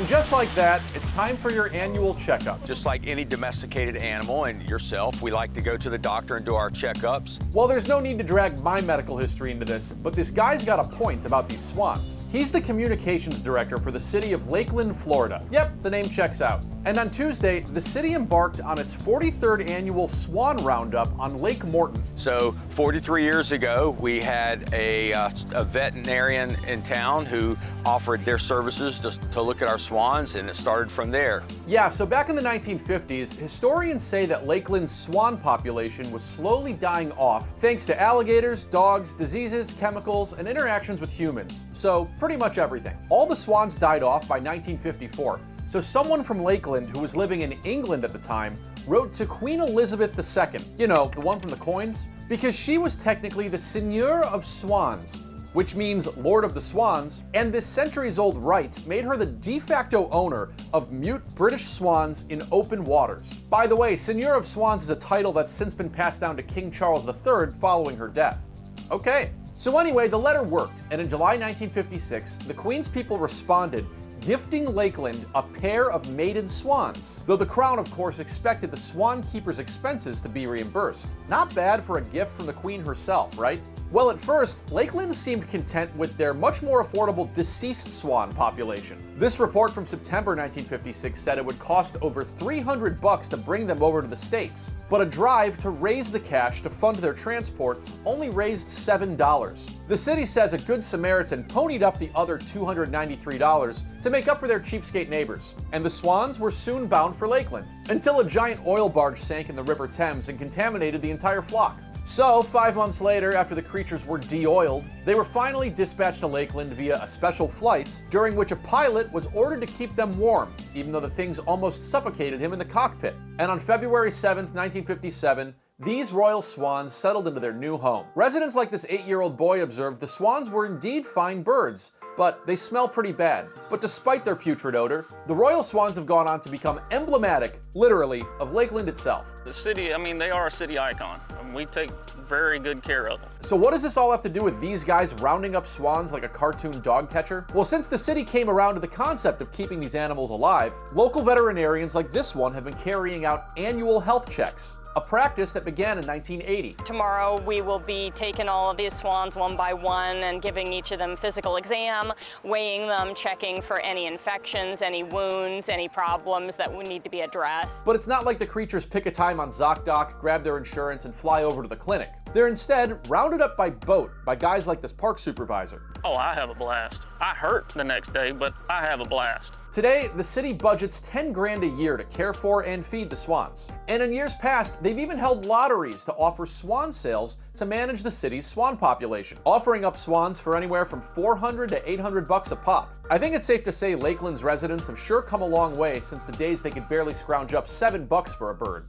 And just like that, it's time for your annual checkup. Just like any domesticated animal and yourself, we like to go to the doctor and do our checkups. Well, there's no need to drag my medical history into this, but this guy's got a point about these swans. He's the communications director for the city of Lakeland, Florida. Yep, the name checks out. And on Tuesday, the city embarked on its 43rd annual Swan Roundup on Lake Morton. So 43 years ago, we had a veterinarian in town who offered their services to look at our swans, and it started from there. Yeah, so back in the 1950s, historians say that Lakeland's swan population was slowly dying off thanks to alligators, dogs, diseases, chemicals, and interactions with humans. So pretty much everything. All the swans died off by 1954. So someone from Lakeland who was living in England at the time wrote to Queen Elizabeth II, you know, the one from the coins, because she was technically the Seigneur of Swans, which means Lord of the Swans, and this centuries-old right made her the de facto owner of mute British swans in open waters. By the way, Seigneur of Swans is a title that's since been passed down to King Charles III following her death. Okay, so anyway, the letter worked, and in July 1956, the Queen's people responded, gifting Lakeland a pair of maiden swans, though the Crown, of course, expected the swan keeper's expenses to be reimbursed. Not bad for a gift from the Queen herself, right? Well, at first, Lakeland seemed content with their much more affordable deceased swan population. This report from September 1956 said it would cost over $300 to bring them over to the States, but a drive to raise the cash to fund their transport only raised $7. The city says a Good Samaritan ponied up the other $293 to make up for their cheapskate neighbors, and the swans were soon bound for Lakeland, until a giant oil barge sank in the River Thames and contaminated the entire flock. So, 5 months later, after the creatures were de-oiled, they were finally dispatched to Lakeland via a special flight, during which a pilot was ordered to keep them warm, even though the things almost suffocated him in the cockpit. And on February 7th, 1957, these royal swans settled into their new home. Residents like this 8-year-old boy observed the swans were indeed fine birds, but they smell pretty bad. But despite their putrid odor, the royal swans have gone on to become emblematic, literally, of Lakeland itself. The city, I mean, they are a city icon. We take very good care of them. So what does this all have to do with these guys rounding up swans like a cartoon dog catcher? Well, since the city came around to the concept of keeping these animals alive, local veterinarians like this one have been carrying out annual health checks, a practice that began in 1980. Tomorrow we will be taking all of these swans one by one and giving each of them physical exam, weighing them, checking for any infections, any wounds, any problems that would need to be addressed. But it's not like the creatures pick a time on ZocDoc, grab their insurance, and fly over to the clinic. They're instead rounded up by boat by guys like this park supervisor. Oh, I have a blast. I hurt the next day, but I have a blast. Today, the city budgets $10 grand a year to care for and feed the swans. And in years past, they've even held lotteries to offer swan sales to manage the city's swan population, offering up swans for anywhere from $400 to $800 a pop. I think it's safe to say Lakeland's residents have sure come a long way since the days they could barely scrounge up $7 for a bird.